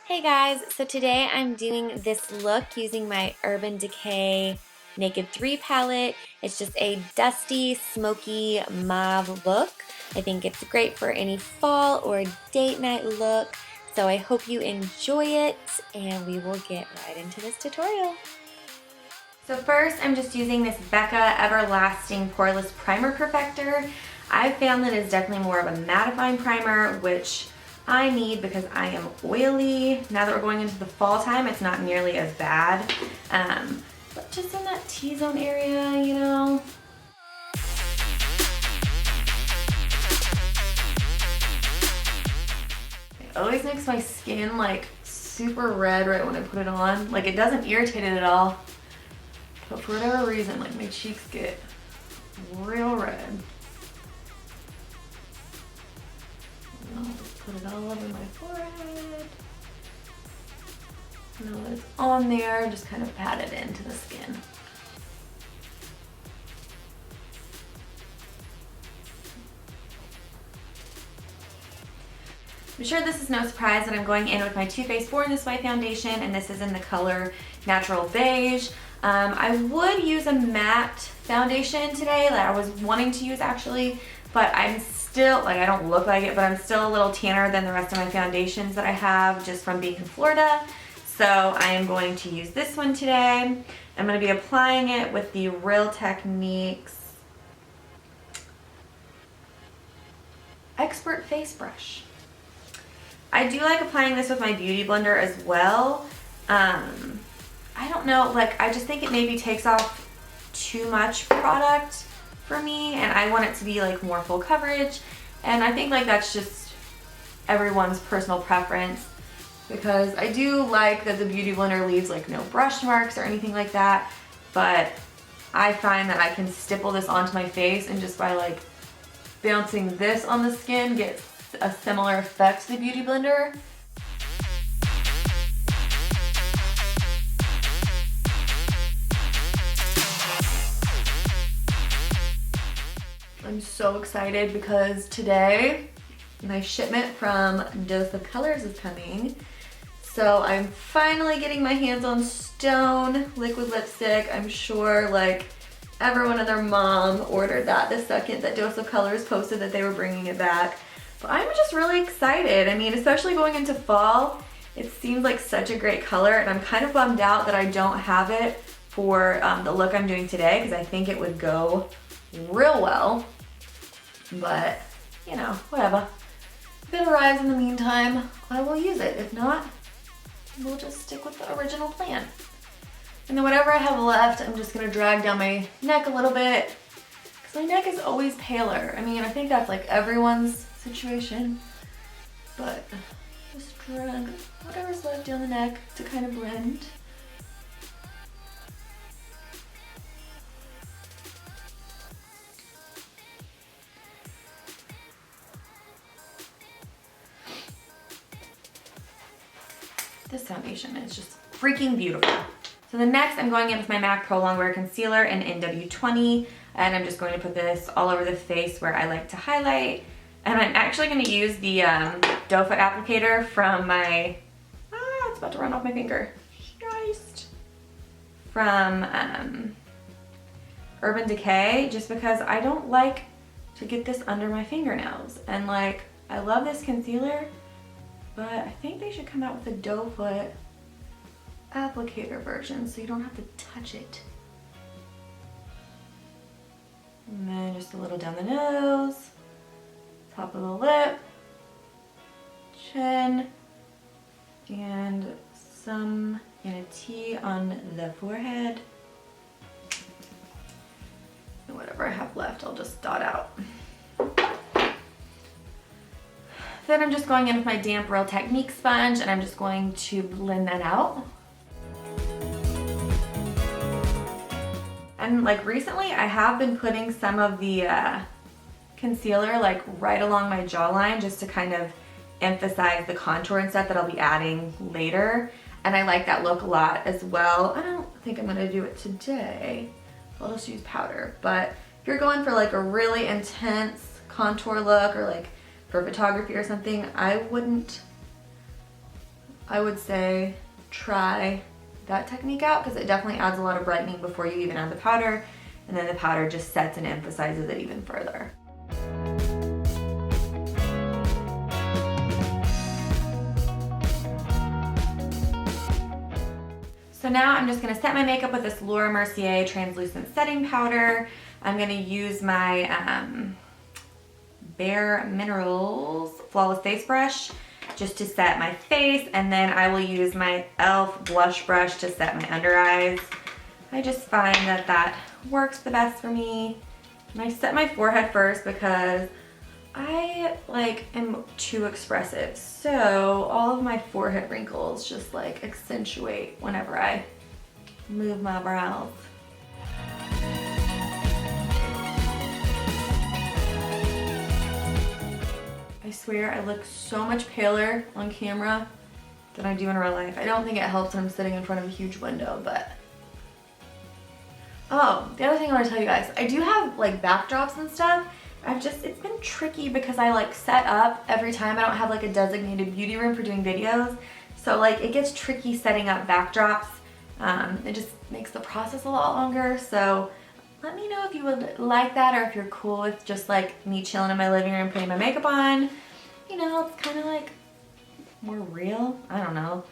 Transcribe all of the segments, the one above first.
Hey guys, so today I'm doing this look using my Urban Decay Naked 3 palette. It's just a dusty, smoky mauve look. I think it's great for any fall or date night look. So I hope you enjoy it and we will get right into this tutorial. So first I'm just using this Becca Everlasting Poreless Primer Perfector. I found that it's definitely more of a mattifying primer, which I need because I am oily. Now that we're going into the fall time, it's not nearly as bad. But just in that T-zone area, you know. It always makes my skin like super red right when I put it on. Like it doesn't irritate it at all. But for whatever reason, like my cheeks get real red. I'll just put it all over my forehead. Now that it's on there, just kind of pat it into the skin. I'm sure this is no surprise that I'm going in with my Too Faced Born This Way foundation, and this is in the color Natural Beige. I would use a matte foundation today that I was wanting to use actually, but I'm still, like I don't look like it, but I'm still a little tanner than the rest of my foundations that I have just from being in Florida. So I am going to use this one today. I'm going to be applying it with the Real Techniques Expert Face Brush. I do like applying this with my Beauty Blender as well. I don't know, like I just think it maybe takes off too much product for me, and I want it to be like more full coverage, and I think like that's just everyone's personal preference, because I do like that the Beauty Blender leaves like no brush marks or anything like that, but I find that I can stipple this onto my face, and just by like bouncing this on the skin gets a similar effect to the Beauty Blender. I'm so excited because today my shipment from Dose of Colors is coming. So I'm finally getting my hands on Stone liquid lipstick. I'm sure like everyone and their mom ordered that the second that Dose of Colors posted that they were bringing it back. But I'm just really excited. I mean, especially going into fall, it seems like such a great color, and I'm kind of bummed out that I don't have it for the look I'm doing today, because I think it would go real well. But, you know, whatever. If it arrives in the meantime, I will use it. If not, we'll just stick with the original plan. And then whatever I have left, I'm just gonna drag down my neck a little bit, because my neck is always paler. I mean, I think that's like everyone's situation, but just drag whatever's left down the neck to kind of blend. This foundation is just freaking beautiful. So the next I'm going in with my MAC Pro Longwear Concealer in NW20, and I'm just going to put this all over the face where I like to highlight. And I'm actually going to use the doe foot applicator from my, it's about to run off my finger. Christ. From Urban Decay, just because I don't like to get this under my fingernails. And like, I love this concealer, but I think they should come out with a doe foot applicator version so you don't have to touch it. And then just a little down the nose, top of the lip, chin, and some in a T on the forehead. And whatever I have left, I'll just dot out. Then I'm just going in with my damp Real Techniques sponge, and I'm just going to blend that out. And like recently, I have been putting some of the concealer like right along my jawline, just to kind of emphasize the contour and stuff that I'll be adding later. And I like that look a lot as well. I don't think I'm gonna do it today. I'll just use powder. But if you're going for like a really intense contour look, or like for photography or something, I would say try that technique out, because it definitely adds a lot of brightening before you even add the powder, and then the powder just sets and emphasizes it even further. So now I'm just gonna set my makeup with this Laura Mercier translucent setting powder. I'm gonna use my Bare Minerals Flawless Face Brush just to set my face, and then I will use my e.l.f. blush brush to set my under eyes. I just find that that works the best for me. And I set my forehead first because I am too expressive. So all of my forehead wrinkles just accentuate whenever I move my brows. I swear I look so much paler on camera than I do in real life. I don't think it helps when I'm sitting in front of a huge window, but... Oh, the other thing I want to tell you guys, I do have backdrops and stuff. It's been tricky because I set up every time. I don't have a designated beauty room for doing videos. So it gets tricky setting up backdrops. It just makes the process a lot longer. So let me know if you would like that, or if you're cool with just me chilling in my living room putting my makeup on. You know, it's kind of more real. I don't know.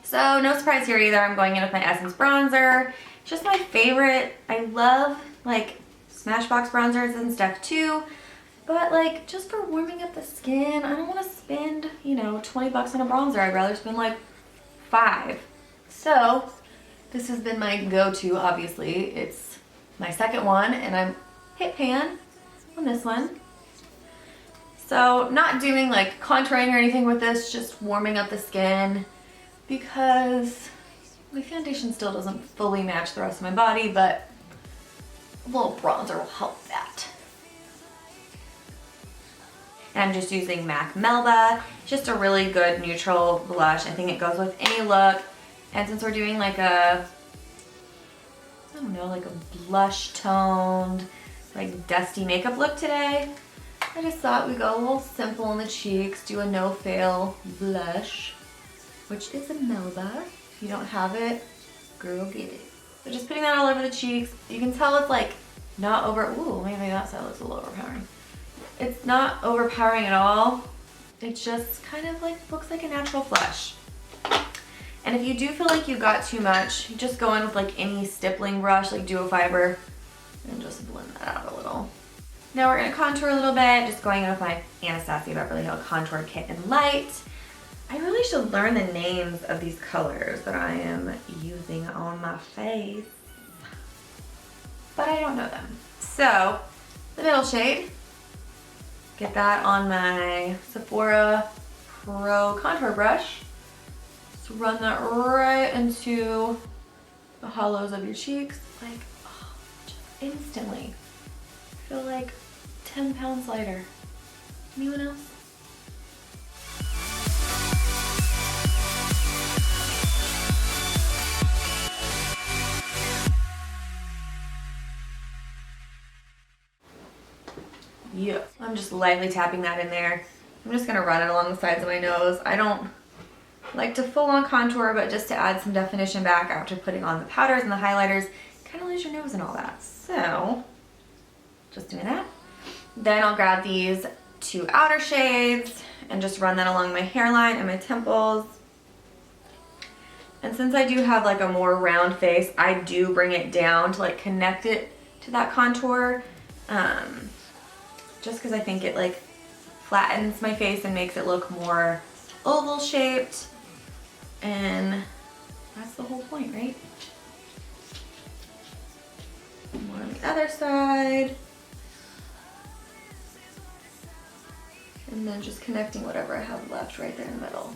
So no surprise here either. I'm going in with my Essence bronzer. Just my favorite. I love Smashbox bronzers and stuff too. But just for warming up the skin, I don't want to spend, 20 bucks on a bronzer. I'd rather spend $5. So this has been my go-to, obviously. It's my second one, and I'm hit pan on this one. So not doing contouring or anything with this, just warming up the skin, because my foundation still doesn't fully match the rest of my body, but a little bronzer will help that. And I'm just using Mac Melba, just a really good neutral blush. I think it goes with any look. And since we're doing a blush toned, dusty makeup look today, I just thought we'd go a little simple on the cheeks, do a no fail blush, which is a Melba. If you don't have it, girl, get it. So just putting that all over the cheeks. You can tell it's not over, ooh, maybe that side looks a little overpowering. It's not overpowering at all. It just kind of looks like a natural flush. And if you do feel like you got too much, you just go in with any stippling brush, Duo Fiber, and just blend that out a little. Now we're gonna contour a little bit, just going in with my Anastasia Beverly Hill Contour Kit in Light. I really should learn the names of these colors that I am using on my face, but I don't know them. So, the middle shade, get that on my Sephora Pro contour brush. Just run that right into the hollows of your cheeks, just instantly. I feel 10 pounds lighter. Anyone else? Yeah, I'm just lightly tapping that in there. I'm just gonna run it along the sides of my nose. I don't like to full on contour, but just to add some definition back after putting on the powders and the highlighters, kind of lose your nose and all that. So, just doing that. Then I'll grab these two outer shades and just run that along my hairline and my temples. And since I do have a more round face, I do bring it down to connect it to that contour. Just because I think it flattens my face and makes it look more oval shaped. And that's the whole point, right? More on the other side. And then just connecting whatever I have left right there in the middle.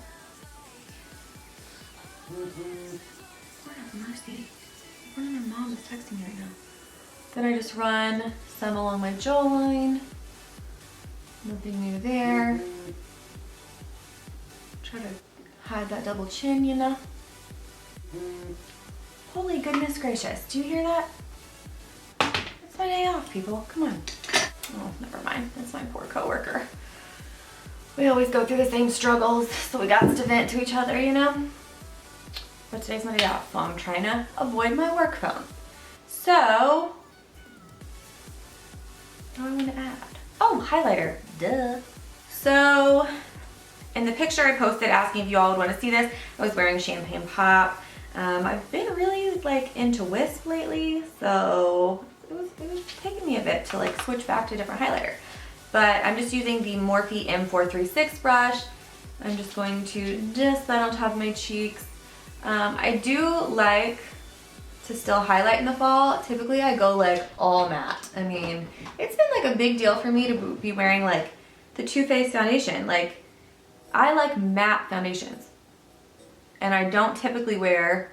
Lord have mercy. One of my mom is texting me right now. Then I just run some along my jawline. Nothing new there. Try to hide that double chin, Holy goodness gracious. Do you hear that? It's my day off, people. Come on. Oh, never mind. That's my poor coworker. We always go through the same struggles, so we got to vent to each other, you know? But today's my day off, so I'm trying to avoid my work phone. So, what do I want to add? Oh, highlighter, duh. So, in the picture I posted asking if you all would want to see this, I was wearing Champagne Pop. I've been really like into Wisp lately, so it was taking me a bit to like switch back to a different highlighter. But I'm just using the Morphe M436 brush. I'm just going to dust that on top of my cheeks. I do like to still highlight in the fall. Typically I go like all matte. I mean, it's been like a big deal for me to be wearing like the Too Faced foundation. Like, I like matte foundations. And I don't typically wear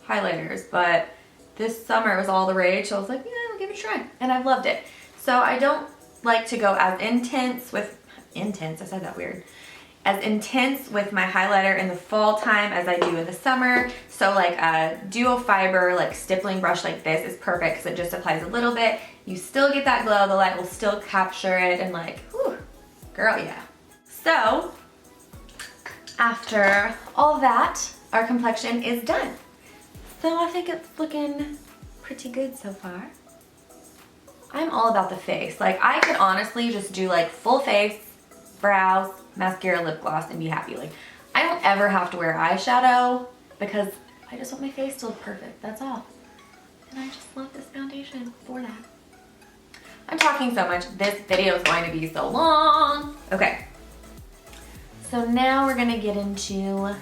highlighters, but this summer it was all the rage, so I was like, yeah, I'll give it a try. And I've loved it. So I don't like to go as intense, I said that weird. As intense with my highlighter in the fall time as I do in the summer. So like a duo fiber, like stippling brush like this is perfect because it just applies a little bit. You still get that glow, the light will still capture it, and like, whew, girl, yeah. So, after all that, our complexion is done. So I think it's looking pretty good so far. I'm all about the face. Like, I could honestly just do like full face, brows, mascara, lip gloss, and be happy. Like, I don't ever have to wear eyeshadow because I just want my face to look perfect, that's all. And I just love this foundation for that. I'm talking so much, this video is going to be so long. Okay, so now we're gonna get into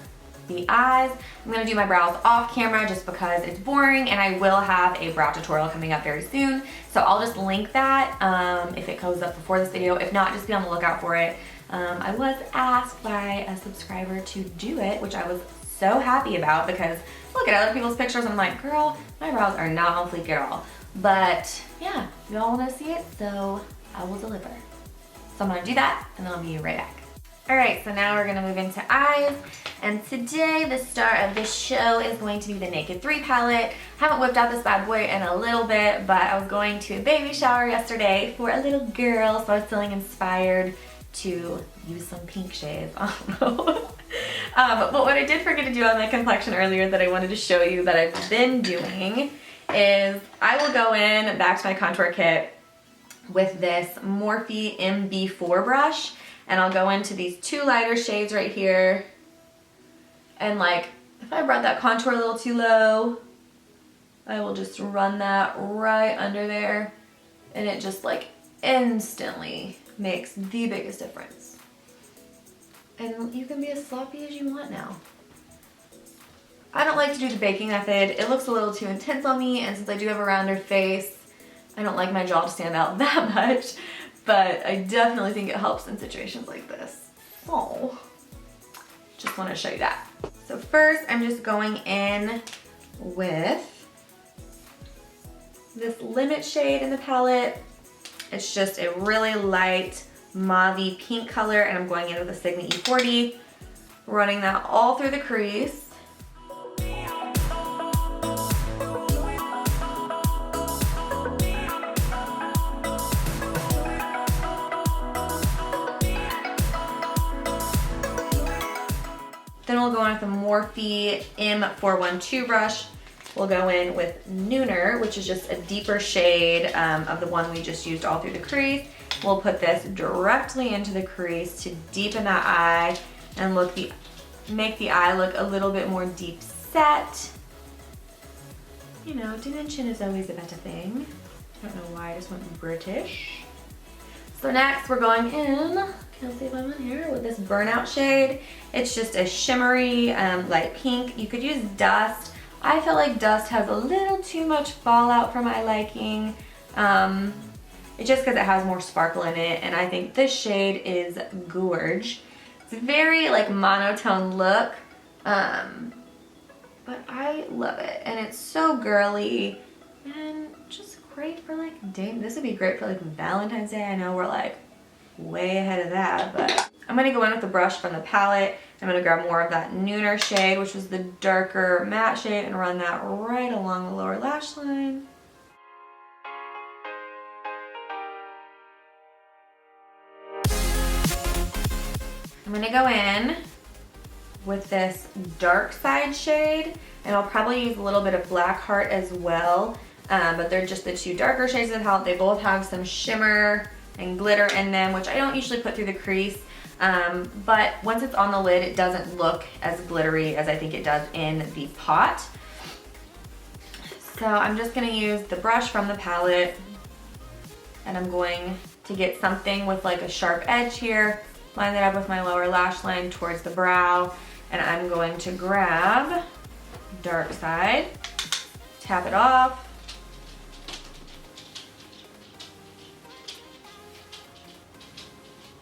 the eyes. I'm gonna do my brows off camera just because it's boring, and I will have a brow tutorial coming up very soon. So I'll just link that if it goes up before this video. If not, just be on the lookout for it. I was asked by a subscriber to do it, which I was so happy about because look at other people's pictures and I'm like, girl, my brows are not on fleek at all. But yeah, you all wanna see it, so I will deliver. So I'm gonna do that and then I'll be right back. All right, so now we're gonna move into eyes. And today, the star of this show is going to be the Naked 3 palette. Haven't whipped out this bad boy in a little bit, but I was going to a baby shower yesterday for a little girl, so I was feeling inspired to use some pink shades. I don't know. But what I did forget to do on my complexion earlier that I wanted to show you that I've been doing is I will go in back to my contour kit with this Morphe MB4 brush, and I'll go into these two lighter shades right here. And like, if I brought that contour a little too low, I will just run that right under there, and it just like instantly makes the biggest difference. And you can be as sloppy as you want now. I don't like to do the baking method. It looks a little too intense on me, and since I do have a rounder face, I don't like my jaw to stand out that much, but I definitely think it helps in situations like this. Oh, just want to show you that. So first, I'm just going in with this Limit shade in the palette. It's just a really light mauve pink color, and I'm going in with a Sigma E40, running that all through the crease. Then we'll go in with the Morphe M412 brush. We'll go in with Nooner, which is just a deeper shade of the one we just used all through the crease. We'll put this directly into the crease to deepen that eye and make the eye look a little bit more deep set. You know, dimension is always a better thing. I don't know why I just went British. So next we're going in, can't see if I'm in here, with this Burnout shade. It's just a shimmery light pink. You could use Dust. I feel like Dust has a little too much fallout for my liking. It's just because it has more sparkle in it, and I think this shade is gorge. It's a very like monotone look, but I love it, and it's so girly and just great for like dating. This would be great for like Valentine's Day. I know we're like way ahead of that, but I'm gonna go in with the brush from the palette. I'm gonna grab more of that Nooner shade, which was the darker matte shade, and run that right along the lower lash line. I'm gonna go in with this dark side shade, and I'll probably use a little bit of Black Heart as well, but they're just the two darker shades of the palette. They both have some shimmer and glitter in them, which I don't usually put through the crease, but once it's on the lid, it doesn't look as glittery as I think it does in the pot. So I'm just gonna use the brush from the palette, and I'm going to get something with like a sharp edge here, line that up with my lower lash line towards the brow, and I'm going to grab dark side, tap it off,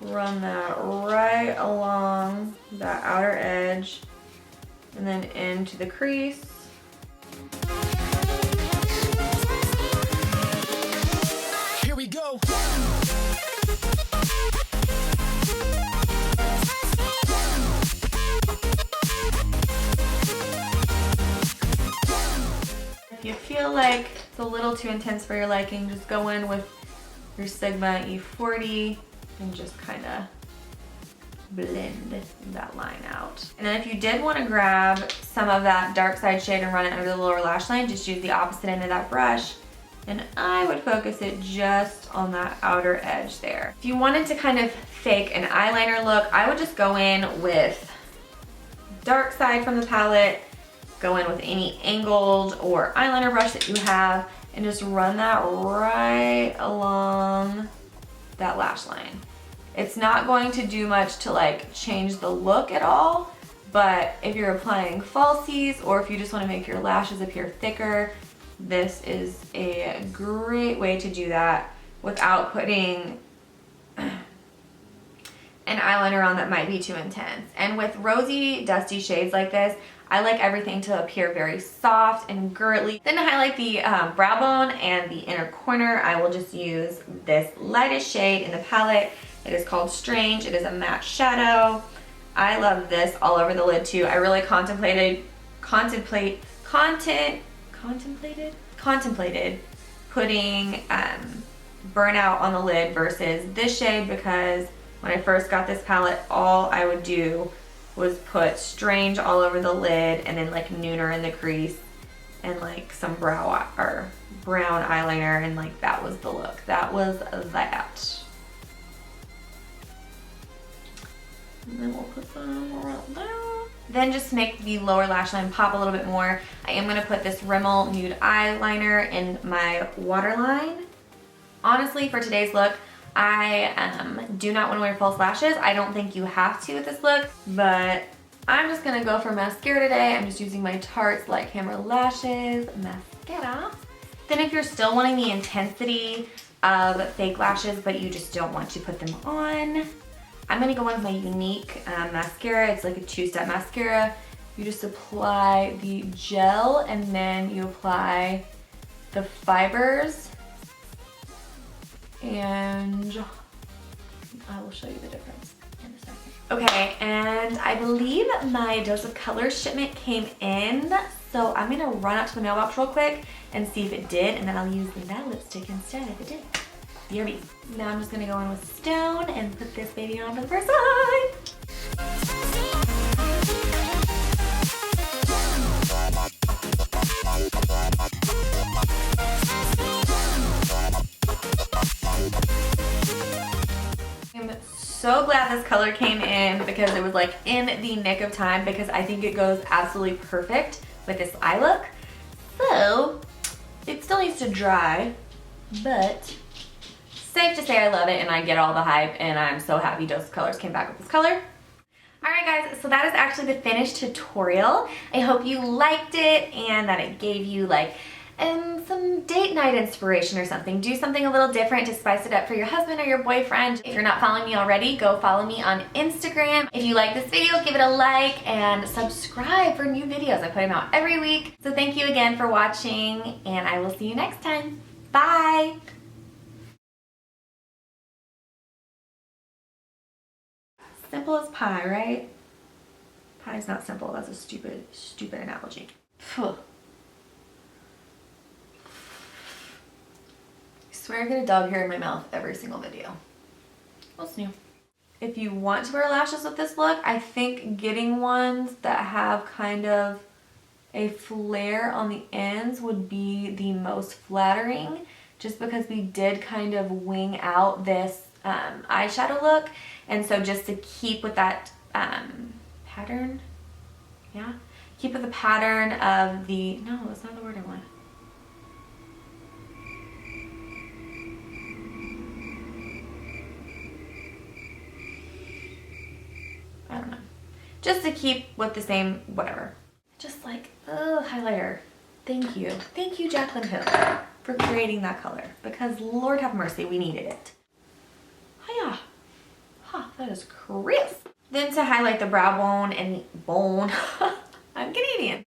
run that right along that outer edge, and then into the crease. Here we go. If you feel like it's a little too intense for your liking, just go in with your Sigma E40 and just kind of blend that line out. And then if you did want to grab some of that dark side shade and run it under the lower lash line, just use the opposite end of that brush, and I would focus it just on that outer edge there. If you wanted to kind of fake an eyeliner look, I would just go in with dark side from the palette, go in with any angled or eyeliner brush that you have, and just run that right along that lash line. It's not going to do much to like change the look at all, but if you're applying falsies or if you just want to make your lashes appear thicker, this is a great way to do that without putting an eyeliner on that might be too intense. And with rosy, dusty shades like this, I like everything to appear very soft and girly. Then to highlight the brow bone and the inner corner, I will just use this lightest shade in the palette. It is called Strange. It is a matte shadow. I love this all over the lid too. I really contemplated putting Burnout on the lid versus this shade, because when I first got this palette, all I would do was put Strange all over the lid and then like Nooner in the crease and like some brown eyeliner, and like that was the look. That was that. And then we'll put some right there. Then just to make the lower lash line pop a little bit more, I am gonna put this Rimmel nude eyeliner in my waterline. Honestly, for today's look, I do not want to wear false lashes. I don't think you have to with this look, but I'm just gonna go for mascara today. I'm just using my Tarte Light Camera Lashes mascara. Then if you're still wanting the intensity of fake lashes, but you just don't want to put them on, I'm gonna go in with my Younique mascara. It's like a two-step mascara. You just apply the gel and then you apply the fibers, and I will show you the difference in a second. Okay, and I believe my Dose of Color shipment came in, so I'm gonna run out to the mailbox real quick and see if it did, and then I'll use the matte lipstick instead if it did. BRB. Now I'm just gonna go in with Stone and put this baby on for the first time. I'm so glad this color came in because it was like in the nick of time, because I think it goes absolutely perfect with this eye look. So it still needs to dry, but safe to say I love it and I get all the hype, and I'm so happy Dose of Colors came back with this color. Alright guys, so that is actually the finished tutorial. I hope you liked it and that it gave you like some date night inspiration or something. Do something a little different to spice it up for your husband or your boyfriend. If you're not following me already, go follow me on Instagram. If you like this video, give it a like and subscribe for new videos. I put them out every week. So thank you again for watching, and I will see you next time. Bye! Simple as pie, right? Pie's not simple. That's a stupid analogy. Phew. I swear I get a dog hair in my mouth every single video. What's new? if you want to wear lashes with this look, I think getting ones that have kind of a flare on the ends would be the most flattering, just because we did kind of wing out this eyeshadow look. And so just to keep with that pattern, yeah, keep with the pattern of the, no, that's not the word I want. I don't know. Just to keep with the same, whatever. Just like, oh, highlighter. Thank you. Thank you, Jaclyn Hill, for creating that color, because Lord have mercy, we needed it. Hiya. Huh, that is crisp. Then to highlight the brow bone and bone, I'm Canadian.